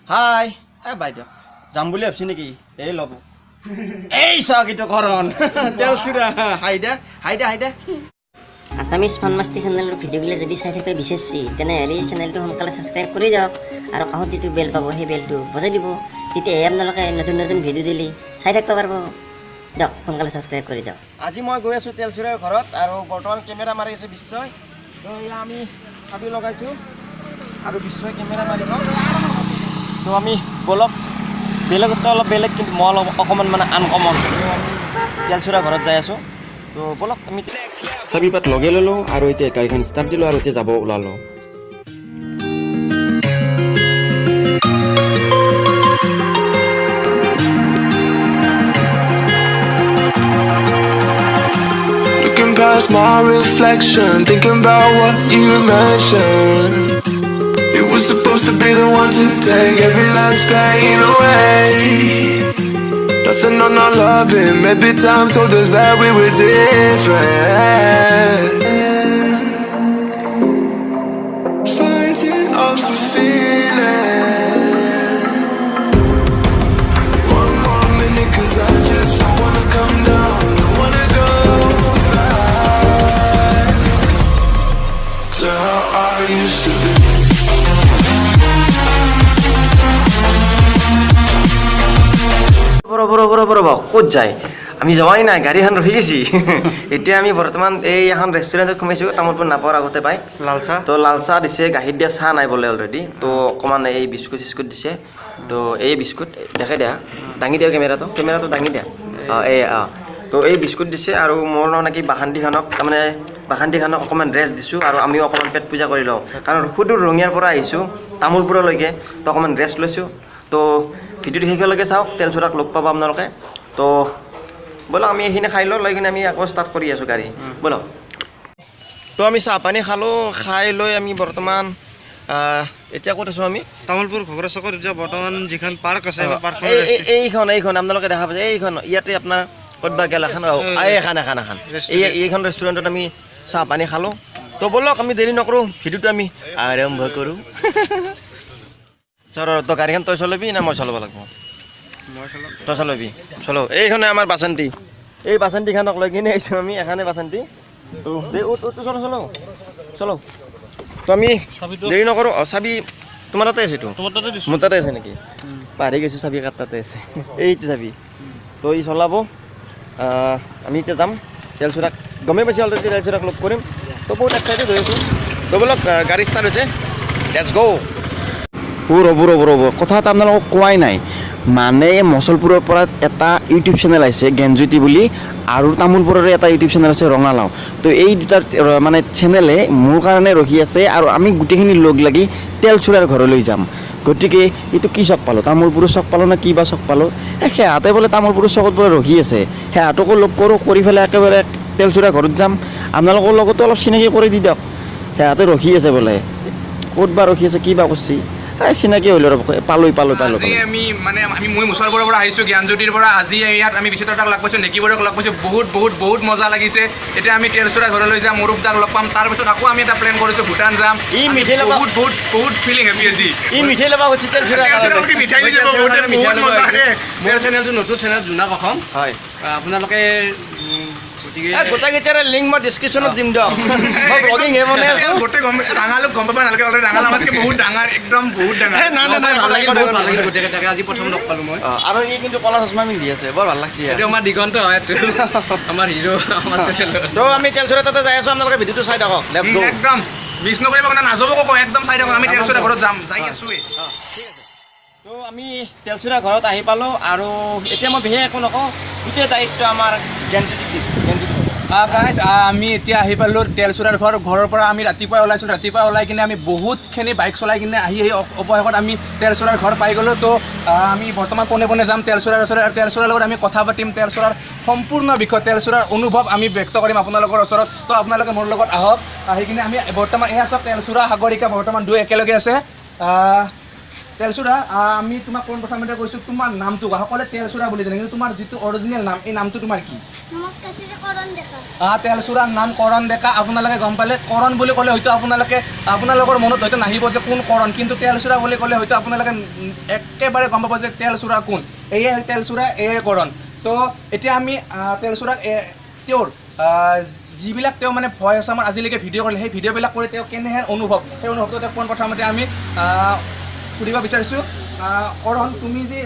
হাই বাইদেউ যাম বুলি ভাবছি নেকি এই ল'ব এই চাওক এইটো কৰণ তেলচুৰা হাইদা আছামিজ ফানমাষ্টি চেনেলৰ ভিডিঅ'বিলাক যদি চাই থাকে বিশেষি তেনেহ'লে চেনেলটো সোনকালে ছাবস্ক্ৰাইব কৰি যাওক আৰু কাষত যিটো বেল পাব সেই বেলটো বজাই দিব তেতিয়াহে আপোনালোকে নতুন নতুন ভিডিঅ' দিলে চাই থাকিব পাৰিব দিয়ক সোনকালে ছাবস্ক্ৰাইব কৰি দিয়ক আজি মই গৈ আছোঁ তেলচুৰাৰ ঘৰত আৰু বৰ্তমান কেমেৰা মাৰি আছে বিশ্বই তো এয়া আমি চাবি লগাইছোঁ আৰু বিশ্বই কেমেৰা মাৰিব তো আমি বলক বেলেগতকৈ অলপ বেলেগ কিন্তু মই অলপ অকণমান মানে আনকমন তেলচুৰা ঘৰত যাই আছোঁ তো বলক আমি চাবি পাত লগাই ল'লোঁ আৰু এতিয়া গাড়ীখন ষ্টাৰ্ট দিলোঁ আৰু এতিয়া যাব ওলালোঁ Past my reflection, thinking about what you mentioned. It was supposed to be the one to take every last pain away. Nothing on our loving, maybe time told us that we were different. Fighting off the feeling. One more minute, 'cause I just don't wanna come down, don't wanna go to how I used to be. বৰব ক'ত যায় আমি যোৱাই নাই গাড়ীখন ৰখি গেছি এতিয়া আমি বৰ্তমান এই এখন ৰেষ্টুৰেণ্টত সোমাইছোঁ তামোলপুৰ নাপাৱাৰ আগতে পাই লাল চাহ তো লাল চাহ দিছে গাখীৰ দিয়া চাহ নাই বোলে অলৰেডি তো অকণমান এই বিস্কুট চিস্কুট দিছে তো এই বিস্কুট দেখাই দিয়া দাঙি দিয়া কেমেৰাটো দাঙি দিয়া তো এই বিস্কুট দিছে আৰু মোৰ নেকি বাসন্তীখনক তাৰমানে বাসন্তীখনক অকণমান ৰেষ্ট দিছোঁ আৰু আমিও অকণমান পেট পূজা কৰি লওঁ কাৰণ সুদূৰ ৰঙিয়াৰ পৰা আহিছোঁ তামোলপুৰলৈকে তো অকণমান ৰেষ্ট লৈছোঁ তো ভিডিঅ'টো শেষলৈকে চাওক তেলচুৰাক লগ পাব আপোনালোকে তো ব'লক আমি এইখিনি খাই লৈ কিনে আমি আকৌ ষ্টাৰ্ট কৰি আছোঁ গাড়ী ব'লক তো আমি চাহ পানী খালোঁ খাই লৈ আমি বৰ্তমান এতিয়া ক'ত আছোঁ আমি তামোলপুৰ ঘগৰা চকত এতিয়া বৰ্তমান যিখন পাৰ্ক আছে এইখন আপোনালোকে দেখা পাইছে এইখন ইয়াতে আপোনাৰ ক'তবা গেল এখন এইখন ৰেষ্টুৰেণ্টত আমি চাহ পানী খালোঁ তো ব'লক আমি দেৰি নকৰোঁ ভিডিঅ'টো আমি আৰম্ভ কৰোঁ তো গাড়ীখন তই চলাবি না মই চলাব লাগিব তই চলাবি চলো এইখনে আমাৰ বাচন্তি এই বাচন্তিখনক লৈ কিনে আহিছোঁ আমি এখানে বাচন্তি তো চলো তো আমি দেৰি নকৰোঁ চাবি তোমাৰ তাতে আছেতো মোৰ তাতে আছে নেকি পাহৰি গৈছোঁ চাবি কাৰ তাতে আছে এইটো চাবি তো ই চলাব আমি এতিয়া যাম তেলচুৰাক গমেই পাইছোঁ অলৰেডি তেলচুৰাক লগ কৰিম তো বহুত এক্সাইটেড হৈ আছোঁ তো ব'লক গাড়ী ষ্টাৰ্ট হৈছে লেটছ গ' ৰ'ব কথা এটা আপোনালোকক কোৱাই নাই মানে মচলপুৰৰ পৰা এটা ইউটিউব চেনেল আহিছে জ্ঞানজ্যোতি বুলি আৰু তামোলপুৰৰে এটা ইউটিউব চেনেল আছে ৰঙালাও তো এই দুটা মানে চেনেলে মোৰ কাৰণে ৰখি আছে আৰু আমি গোটেইখিনি লগ লাগি তেলচুৰাৰ ঘৰলৈ যাম গতিকে এইটো কি চক পালোঁ তামোলপুৰৰ চক পালোঁ নে কি বা চক পালোঁ সেহাতে বোলে তামোলপুৰৰ চকত বোলে ৰখি আছে সেহাতকো লগ কৰোঁ কৰি পেলাই একেবাৰে তেলচুৰা ঘৰত যাম আপোনালোকৰ লগতো অলপ চিনাকি কৰি দি দিয়ক সেহাতে ৰখি আছে বোলে ক'ত বা ৰখি আছে কি বা কৰিছে চিনাকি হ'লো পালোঁ মই মুছলপুৰৰ পৰা আহিছোঁ জ্ঞানজ্যোতিৰ পৰা আজি ইয়াত আমি বিচিত্ৰতাক লগ পাইছোঁ নেকিবৰক লগ পাইছোঁ বহুত মজা লাগিছে এতিয়া আমি তেলচুৰা ঘৰলৈ যাম অৰূপ দাক লগ পাম তাৰপিছত আকৌ আমি এটা প্লেন কৰিছোঁ ভূটান যাম বহুত ফিলিং হেপি আজি মিঠাই ল'ব গৈছে মিঠাই মোৰ চেনেলটো নতুন চেনেল জোনাক অসম হয় আপোনালোকে গোটেইকেইটাৰে লিংক মই ডিছক্ৰিপশ্যনত দিম দিয়ক গোটেই ডাঙালোক গম পাব নালাগে অলৰেডি ডাঙাল আমাতকৈ বহুত ডাঙৰ একদম বহুত ডাঙৰ আজি প্ৰথম লগ পালোঁ মই আৰু ই কিন্তু কলা চশমা পিন্ধি আছে বৰ ভাল লাগছে এইটো আমাৰ দিগন্ত হয় আমাৰ হিৰো আমাৰ চেনেলত তো আমি তেলচুৰা তাতে যাই আছোঁ আপোনালোকে ভিডিঅ'টো চাই থাকক লেটছ গ' একদম মিছ নকৰিব কাৰণে নাযাব ক'ব একদম চাই থাকক আমি তেলচুৰা ঘৰত যাম যাই আছোঁৱেই তো আমি তেলচুৰা ঘৰত আহি পালোঁ আৰু এতিয়া মই বিশেষ একো নকওঁ গোটেই দায়িত্ব আমাৰ জ্ঞানজ্যোতিক দিছোঁ গাইজ আমি এতিয়া আহি পালোঁ তেলচুৰাৰ ঘৰৰ পৰা আমি ৰাতিপুৱা ওলাই কিনে আমি বহুতখিনি বাইক চলাই কিনে আহি অৱশেষত আমি তেলচুৰাৰ ঘৰ পাই গ'লোঁ তো আমি বৰ্তমান পোনে যাম তেলচুৰাৰ ওচৰত আৰু তেলচুৰাৰ লগত আমি কথা পাতিম তেলচুৰাৰ সম্পূৰ্ণ বিষয় তেলচুৰাৰ অনুভৱ আমি ব্যক্ত কৰিম আপোনালোকৰ ওচৰত তো আপোনালোকে মোৰ লগত আহক আহি কিনে আমি বৰ্তমান এয়া চব তেলচুৰা সাগৰিকা বৰ্তমান দুই একেলগে আছে তেলচুৰা আমি তোমাক পোনপ্ৰথমতে কৈছোঁ তোমাৰ নামটো কোৱা সকলোৱে তেলচুৰা বুলি জানে কিন্তু তোমাৰ যিটো অৰিজিনেল নাম এই নামটো তোমাৰ কি নমস্কাৰ শ্ৰী কৰণ ডেকা তেলচুৰাৰ নাম কৰণ ডেকা আপোনালোকে গম পালে কৰণ বুলি ক'লে হয়তো আপোনালোকৰ মনত হয়তো নাহিব যে কোন কৰণ কিন্তু তেলচুৰা বুলি ক'লে হয়তো আপোনালোকে একেবাৰে গম পাব যে তেলচুৰা কোন এয়ে তেলচুৰা এয়ে কৰণ তো এতিয়া আমি তেলচুৰাক তেওঁৰ যিবিলাক তেওঁ মানে ভয় আছে আমাৰ আজিলৈকে ভিডিঅ' কৰিলে সেই ভিডিঅ'বিলাক কৰি তেওঁ কেনেহেন অনুভৱ সেই অনুভৱটো তেওঁ পোনপ্ৰথমতে আমি সুধিব বিচাৰিছোঁ কৰণ তুমি যে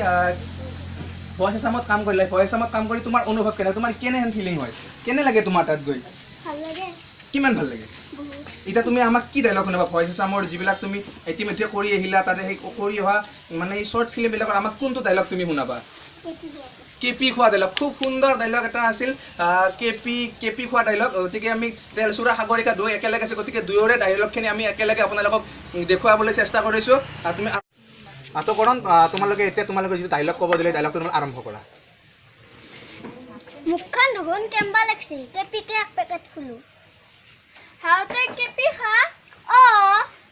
ভইচ আছামত কাম কৰিলা ভইচ আছামত কাম কৰি তোমাৰ অনুভৱ কেনে তোমাৰ কেনেহেন ফিলিং হয় কেনে লাগে তোমাৰ তাত গৈ ভাল লাগে কিমান ভাল লাগে এতিয়া তুমি আমাক কি ডাইলগ শুনাবা ভইচ আছামৰ যিবিলাক তুমি ইতিমধ্যে কৰি আহিলা তাতে সেই কৰি অহা মানে এই শ্বৰ্ট ফিল্মবিলাকত আমাক কোনটো ডাইলগ তুমি শুনাবা কেপি খোৱা ডাইলগ খুব সুন্দৰ ডাইলগ এটা আছিল কেপি খোৱা ডাইলগ গতিকে আমি তেলচুৰা সাগৰিকা দুই একেলগে আছে গতিকে দুয়োৰে ডাইলগখিনি আমি একেলগে আপোনালোকক দেখুৱাবলৈ চেষ্টা কৰিছোঁ তুমি তো কৰণ তোমালোকে যিটো ডাইলগ ক'ব দিলে ডাইলগটো তোমালোকে আৰম্ভ কৰা মুখখন দেখোন কেম্বা লাগছি কেপিকে এক পেকেট খুলো হাও তই কেপি খা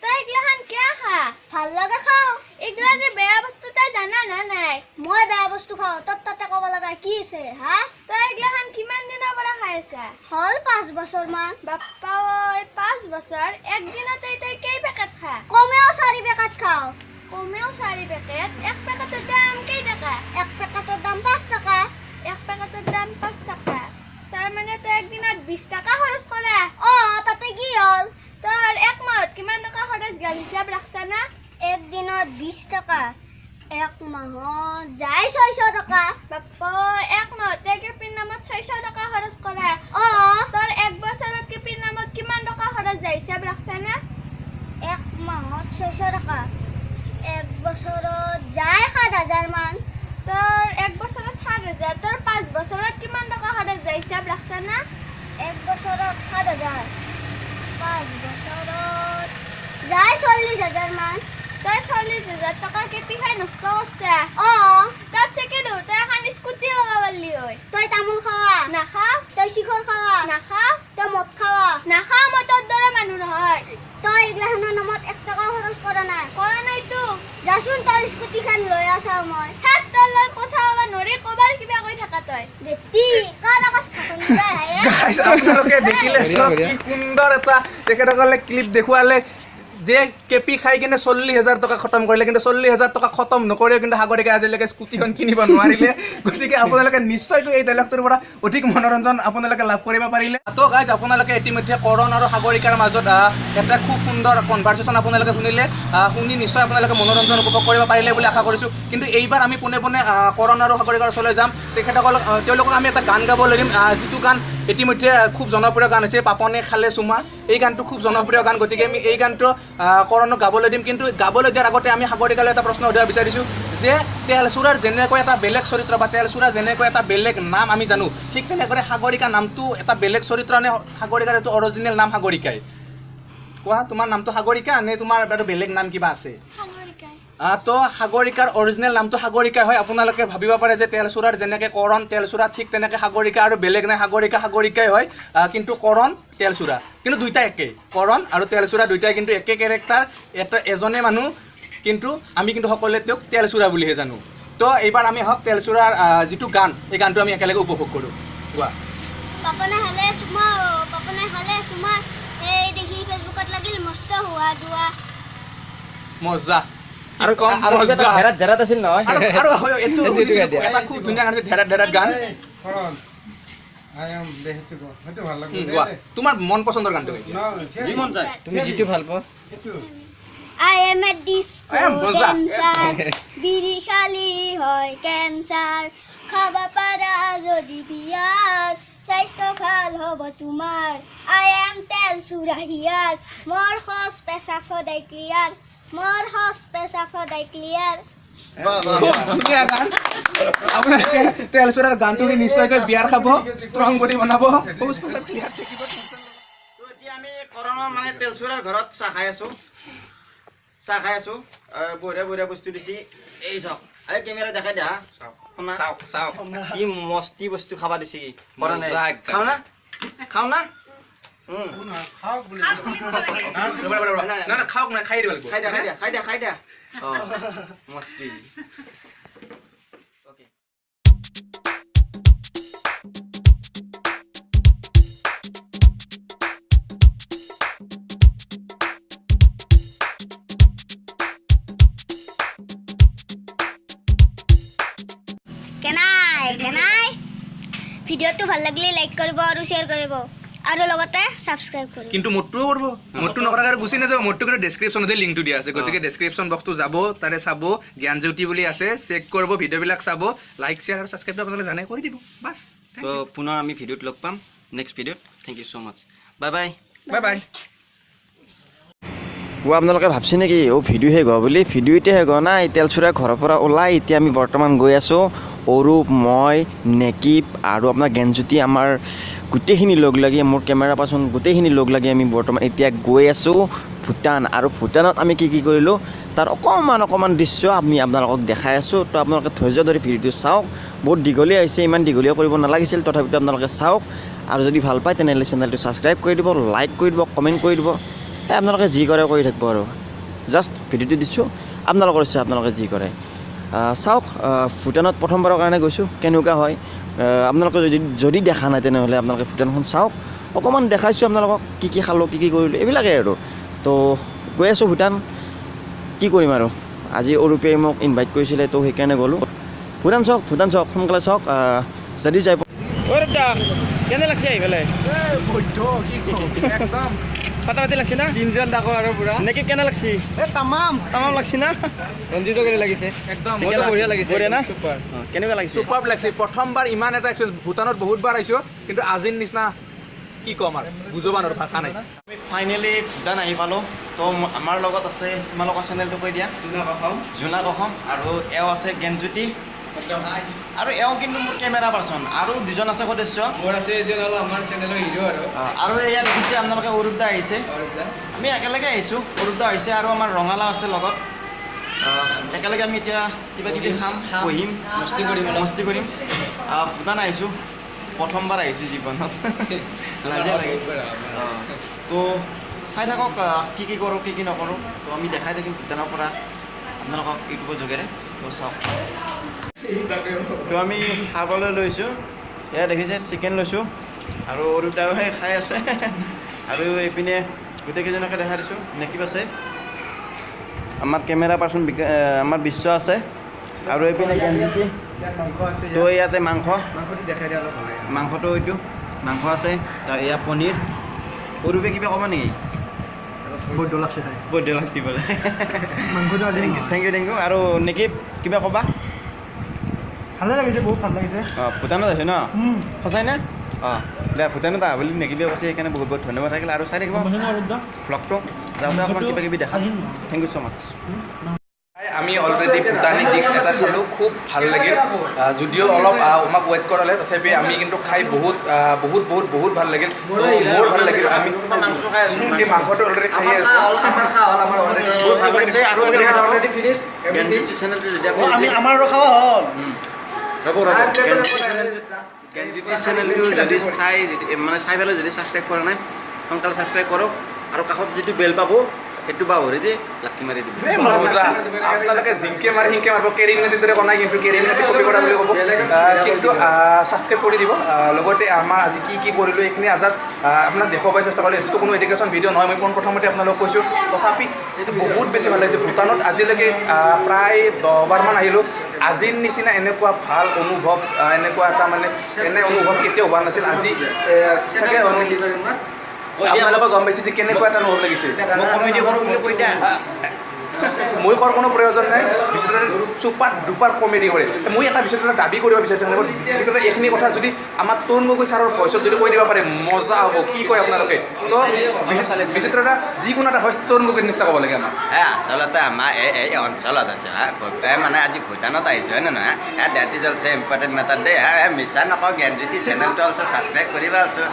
তই এগলাখান কিয় খা ভাল লাগে খাওঁ এগলা যে বেয়া বস্তু তই জানা না নাই মই বেয়া বস্তু খাওঁ তাতে ক'ব লগা কি আছে হা তই এগলাখান কিমান দিনৰ পৰা খাই আছা হ'ল 5 বছৰমান বাপ্পা ঐ 5 বছৰ একদিনতে তই কেই পেকেট খা কমেও 4 পেকেট খাওঁ কমেও 4 পেকেট এক পেকেটৰ দাম কেই টকা এক পেকেটৰ দাম 5 টকা এক পেকেটৰ দাম 5 টকা তাৰমানে তই একদিনত 20 টকা খৰচ কৰা তাতে কি হ'ল তোৰ এক মাহত কিমান টকা খৰচ গ'ল হিচাপ ৰাখছা না একদিনত 20 টকা এক মাহত যায় 600 টকা বাপ্পা এক মাহতে কেপিৰ নামত 600 টকা খৰচ কৰা তোৰ এক বছৰত কেপিৰ নামত কিমান টকা খৰচ যায় হিচাপ ৰাখছা না এক মাহত 600 টকা এক বছৰত যায় 7,000 মান তোৰ এক বছৰত 7,000 তোৰ 5 বছৰত কিমান টকা খৰচ যায় হিচাপ ৰাখছা না এক বছৰত 7,000 5 বছৰত যায় 40,000 মান তই 40,000 টকা কেপি খাই নষ্ট কৰছা তাত চেকেটো তই এখন স্কুটি লগাব পাৰলি হয় তই তামোল খাৱা নাখাওঁ তই শিখৰ খাৱা নাখাওঁ তই মদ খাৱা নাখাওঁ মই তোৰ দৰে মানুহ নহয় তই এগলাখানৰ নামত 1 টকা খৰচ কৰা নাইতো যাচোন তই স্কুটিখন লৈ আছা মই হাত তোৰ লগত কথা ক'ব নৰি ক'বাৰ কিবা কৈ থাকা তই দেতি কাৰ আগত থাকন যায় গাইজ আপোনালোকে দেখিলে চব কি সুন্দৰ এটা তেখেতসকলে ক্লিপ দেখুৱালে যে কেপি খাই কিনে 40,000 টকা খতম কৰিলে কিন্তু 40,000 টকা খতম নকৰিও কিন্তু সাগৰিকাই আজিলৈকে স্কুটিখন কিনিব নোৱাৰিলে গতিকে আপোনালোকে নিশ্চয়কৈ এই ডাইলগটোৰ পৰা অধিক মনোৰঞ্জন আপোনালোকে লাভ কৰিব পাৰিলে তো গাইজ আপোনালোকে ইতিমধ্যে কৰণ আৰু সাগৰিকাৰ মাজত এটা খুব সুন্দৰ কনভাৰ্চেশ্যন আপোনালোকে শুনিলে শুনি নিশ্চয় আপোনালোকে মনোৰঞ্জন উপভোগ কৰিব পাৰিলে বুলি আশা কৰিছোঁ কিন্তু এইবাৰ আমি পোনে পোনে কৰণ আৰু সাগৰিকাৰ ওচৰলৈ যাম তেওঁলোকক আমি এটা গান গাবলৈ দিম যিটো গান ইতিমধ্যে খুব জনপ্ৰিয় গান হৈছে পাপনে খালে চুমা এই গানটো খুব জনপ্ৰিয় গান গতিকে আমি এই গানটো কৰণক গাবলৈ দিম কিন্তু গাবলৈ দিয়াৰ আগতে আমি সাগৰিকালৈ এটা প্ৰশ্ন সুধিব বিচাৰিছোঁ যে তেলচুৰাৰ যেনেকৈ এটা বেলেগ চৰিত্ৰ বা তেলচুৰাৰ যেনেকৈ এটা বেলেগ নাম আমি জানো ঠিক তেনেকৈ সাগৰিকা নামটো এটা বেলেগ চৰিত্ৰ নে সাগৰিকাৰ এইটো অৰিজিনেল নাম সাগৰিকাই কোৱা তোমাৰ নামটো সাগৰিকা নে তোমাৰ আৰু বেলেগ নাম কিবা আছে তো সাগৰিকাৰ অৰিজিনেল নামটো সাগৰিকা হয় আপোনালোকে ভাবিব পাৰে যে তেলচুৰাৰ যেনেকৈ কৰণ তেলচুৰা ঠিক তেনেকৈ সাগৰিকা আৰু বেলেগ নাই সাগৰিকাই হয় কিন্তু কৰণ তেলচুৰা কিন্তু দুইটা একেই কৰণ আৰু তেলচুৰা দুইটাই কিন্তু একে কেৰেক্টাৰ এজনে মানুহ কিন্তু আমি কিন্তু সকলোৱে তেওঁক তেলচুৰা বুলিহে জানো তো এইবাৰ আমি হওক তেলচুৰাৰ যিটো গান এই গানটো আমি একেলগে উপভোগ কৰোঁ কোৱা পাপনে হালে চুমা এই দেখি ফেচবুকত লাগিল মস্ত হোৱা দুৱা মজা আৰু ধেৰাত আছিল নহয় আৰু এইটো এটা খুব ধুনীয়া গান আছে ধেৰাত গান তোমাৰ মন পচন্দৰ গানটো তুমি যিটো ভাল পোৱা I am a disco dancer বিড়ি খালি হয় কেঞ্চাৰ খাবা পাৰা যদি বিয়াৰ স্বাস্থ্য ভাল হ'ব তোমাৰ I am তেলচুৰা হিয়াৰ মোৰ সচ পেচা সদায় ক্লিয়াৰ খুব ধুনীয়া গান আপোনালোকে তেলচুৰাৰ গানটো নিশ্চয়কৈ বিয়াৰ খাব ষ্ট্ৰং কৰি বনাব এতিয়া আমি কৰণৰ মানে তেলচুৰাৰ ঘৰত চাহ খাই আছো বঢ়িয়া বস্তু দিছি এই চাওক এই কেমেৰা দেখাই দিয়া কি মস্তি বস্তু খাবা দিছি খাও না না খাওক নাই খাই দিব লাগিব খাই দিয়া অ মস্তি ওকে কেনাই ভিডিঅ'টো ভাল লাগিলে লাইক কৰিব আৰু শ্বেয়াৰ কৰিব আৰু লগতে ছাবস্ক্ৰাইব কৰিব কিন্তু মোৰটোও কৰিব মোৰটো নকৰাকৈ আৰু গুচি নাযাব মোৰটো কিন্তু ডেছক্ৰিপশ্যনতে লিংকটো দিয়া আছে গতিকে ডেছক্ৰিপশ্যন বক্সটো যাব তাতে চাব জ্ঞানজ্যোতি বুলি আছে চেক কৰিব ভিডিঅ'বিলাক চাব লাইক শ্বেয়াৰ আৰু ছাবস্ক্ৰাইবটো আপোনালোকে জানে কৰি দিব বাছ তো পুনৰ আমি ভিডিঅ'ত লগ পাম নেক্সট ভিডিঅ'ত thank you so' much bye bye bye bye আপোনালোকে ভাবছে নেকি ভিডিঅ' শেষ হোৱা বুলি ভিডিঅ' এতিয়া শেষ হোৱা নাই তেলচুৰা ঘৰৰ পৰা ওলাই এতিয়া আমি বৰ্তমান গৈ আছোঁ অৰূপ মই নেকিব আৰু আপোনাৰ জ্ঞানজ্যোতি আমাৰ গোটেইখিনি লগ লাগি মোৰ কেমেৰা পাৰ্চন গোটেইখিনি লগ লাগি আমি বৰ্তমান এতিয়া গৈ আছোঁ ভূটান আৰু ভূটানত আমি কি কৰিলোঁ তাৰ অকণমান দৃশ্য আমি আপোনালোকক দেখাই আছোঁ তো আপোনালোকে ধৈৰ্য ধৰি ভিডিঅ'টো চাওক বহুত দীঘলীয়া হৈছে ইমান দীঘলীয়া কৰিব নালাগিছিল তথাপিতো আপোনালোকে চাওক আৰু যদি ভাল পায় তেনেহ'লে চেনেলটো ছাবস্ক্ৰাইব কৰি দিব লাইক কৰি দিব কমেণ্ট কৰি দিব আপোনালোকে যি কৰে কৰি থাকিব আৰু জাষ্ট ভিডিঅ'টো দিছোঁ আপোনালোকৰ ইচ্ছা আপোনালোকে যি কৰে চাওক ভূটানত প্ৰথমবাৰৰ কাৰণে গৈছোঁ কেনেকুৱা হয় আপোনালোকে যদি দেখা নাই তেনেহ'লে আপোনালোকে ভূটানখন চাওক অকণমান দেখাইছোঁ আপোনালোকক কি খালোঁ কি কৰিলোঁ এইবিলাকেই আৰু তো গৈ আছোঁ ভূটান কি কৰিম আৰু আজি অৰূপে মোক ইনভাইট কৰিছিলে তো সেইকাৰণে গ'লোঁ ভূটান চাওক সোনকালে চাওক যদি যাই অৰূপ দা কেনে লাগছে আহি পেলাই একদম পাতা পাতি লাগছে না তিনজন ডাকো আৰু পুৰা নেকি কেনে লাগছি তামাম লাগছি না ৰঞ্জিতো কেনে লাগিছে একদম মোৰতো বঢ়িয়া লাগিছে বঢ়িয়া না? চুপাৰ কেনেকুৱা লাগিছে চুপাৰ লাগিছে প্ৰথমবাৰ ইমান এটা এক্সপিৰিয়েঞ্চ ভূটানত বহুতবাৰ আহিছোঁ কিন্তু আজিৰ নিচিনা কি ক'ম আৰু বুজাব নোৱাৰোঁ ভাষা নাই আমি ফাইনেলি ভূটান আহি পালোঁ তো আমাৰ লগত আছে তোমালোকৰ চেনেলটো কৈ দিয়া জোনাক অসম আৰু এওঁ আছে জ্ঞানজ্যোতি আৰু এওঁ কিন্তু মোৰ কেমেৰা পাৰ্চন আৰু দুজন আছে সদস্য মোৰ আছে এজন হ'ল আমাৰ চেনেলৰ হিৰো আৰু এয়া দেখিছে আপোনালোকে অৰূপ দা আহিছে আমি একেলগে আহিছোঁ অৰূপ দা আহিছে আৰু আমাৰ ৰঙালাও আছে লগত একেলগে আমি এতিয়া কিবা কিবি খাম বহিম মস্তি কৰিম ভূটান আহিছোঁ প্ৰথমবাৰ আহিছোঁ জীৱনত লাজে লাগে তো চাই থাকক কি কৰোঁ কি নকৰোঁ তো আমি দেখাই থাকিম ভূটানৰ পৰা আপোনালোকক ইউটিউবৰ যোগেৰে তো চাওক তো আমি খাবলৈ লৈছোঁ এয়া দেখিছে চিকেন লৈছোঁ আৰু অৰূপ দাই খাই আছে আৰু এইপিনে গোটেইকেইজনকে দেখাই দিছোঁ নেকিব আছে আমাৰ কেমেৰা পাৰ্চন আমাৰ বিশ্ব আছে আৰু এইপিনে জ্ঞানজ্যোতি তো ইয়াতে মাংসটো এইটো মাংস আছে তাৰ এয়া পনীৰ অৰূপে কিবা ক'বা নেকি বহুত দল লাগছে খাই বৈদ্য লাগছি বোলে মাংসটো থেংক ইউ আৰু নেকিব কিবা ক'বা ভালে লাগিছে বহুত ভাল লাগিছে অঁ ভূটানত আছে ন সঁচাই নে অঁ দে ভূটানত আহা বুলি নেকিবি কৈছে সেইকাৰণে বহুত ধন্যবাদ থাকিল আৰু চাই থাকিব ভ্লগটো যাওঁতে অকণমান কিবা কিবি দেখা থেংক ইউ ছ' মাছ আমি অলৰেডি ভূটানী ডিছ এটা খালোঁ খুব ভাল লাগিল যদিও অলপ আমাক ৱেইট কৰালে তথাপি আমি কিন্তু খাই বহুত ভাল লাগিল মোৰ ভাল লাগিল আমি মাংস খাই আছোঁ এই মাংসটো অলৰেডি খাই আছোঁ আৰু জ্ঞানজ্যোতি চেনেলটো যদি আপুনি আমাৰ ৰখাব হ'ল জ্ঞানজ্যোতি চেনেলটো যদি চাই পেলাই যদি ছাবস্ক্ৰাইব কৰা নাই সোনকালে ছাবস্ক্ৰাইব কৰক আৰু কাষত যিটো বেল পাব সেইটো বাহৰি দি লাঠি মাৰি দিব মজা আপোনালোকে জিংকে মাৰি সিংকে মাৰিব কেৰিমিনেটিৰ দৰে বনাই কিন্তু কেৰিমিনেটি কপি কৰা বুলি ক'ব কিন্তু ছাবস্ক্ৰাইব কৰি দিব লগতে আমাৰ আজি কি কৰিলোঁ এইখিনি জাষ্ট আপোনাক দেখুৱাব চেষ্টা কৰিলোঁ এইটো কোনো এডুকেশ্যন ভিডিঅ' নহয় মই প্ৰথমতে আপোনালোকক কৈছোঁ তথাপি এইটো বহুত বেছি ভাল লাগিছে ভূটানত আজিলৈকে প্ৰায় 10 বাৰমান আহিলোঁ আজিৰ নিচিনা এনেকুৱা ভাল অনুভৱ এনেকুৱা এটা এনে অনুভৱ কেতিয়াও হোৱা নাছিল আজি চাগে আপোনালোকে গম পাইছে যে কেনেকুৱা এটা অনুভৱ লাগিছে কমেডি কৰোঁ বুলি কৈ দিয়া মই কৰাৰ কোনো প্ৰয়োজন নাই বিশেষকৈ চুপাৰ ডুপাৰ কমেডি কৰে মই এটা বিশেষকৈ দাবী কৰিব বিচাৰিছোঁ বিশেষকৈ এইখিনি কথা যদি আমাৰ তৰুণ গগৈ ছাৰৰ ভইচত যদি কৈ দিব পাৰে মজা হ'ব কি কয় আপোনালোকে তো বিচিত্ৰ এটা যিকোনো এটা ভইচ তৰুণ গগৈৰ নিচিনা ক'ব লাগে আমাৰ আচলতে আমাৰ এই অঞ্চলত আছে ভক্তই মানে আজি ভূটানত আহিছে হয় নে নহয় that is also' important matter দেই মিছা নকওঁ জ্ঞানজ্যোতি চেনেলটো অলছ' ছাবস্ক্ৰাইব কৰিবা আছোঁ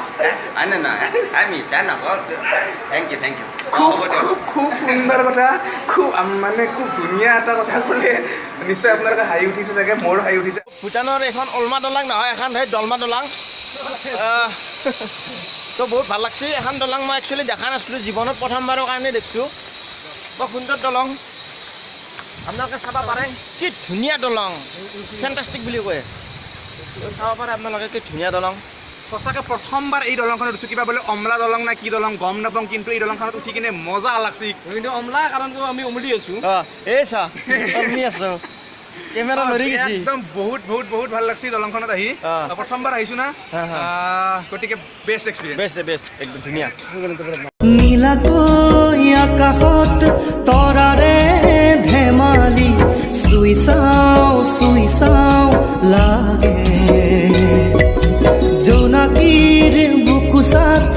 হয় নে নহয় মিছা নকওঁ থেংক ইউ খুব সুন্দৰ কথা খুব খুব ধুনীয়া এটা কথা ক'লে নিশ্চয় আপোনালোকে হাঁহি উঠিছে চাগে মোৰো হাঁহি উঠিছে ভূটানৰ এখন অলমা দলাং নহয় এখন সেই দলমা দলাং তো বহুত ভাল লাগছে এখন দলং মই একচুৱেলি দেখা নাছিলোঁ জীৱনত প্ৰথমবাৰৰ কাৰণে দেখিছোঁ বৰ সুন্দৰ দলং আপোনালোকে চাব পাৰে কি ধুনীয়া দলং ফেণ্টাষ্টিক বুলি কয় চাব পাৰে আপোনালোকে কি ধুনীয়া দলং সঁচাকৈ প্ৰথমবাৰ এই দলংখনত উঠি কিবা বোলে অমলা দলং না কি দলং গম নাপাওঁ কিন্তু এই দলংখনত উঠি কিনে মজা লাগছে কিন্তু অমলা কাৰণটো আমি উমলি আছোঁ অঁ এই চা আমি আছোঁ কেমেৰা লৰি গৈছি একদম বহুত বহুত বহুত ভাল লাগছে দলংখনত আহি প্ৰথমবাৰ আহিছোঁ না গতিকে বেষ্ট এক্সপিৰিয়েঞ্চ বেষ্ট বেষ্ট একদম ধুনীয়া নীলাকৈ আকাশত তৰাৰে ধেমালি চুই চাওঁ লাগে জোনাকীৰ বুকুচাত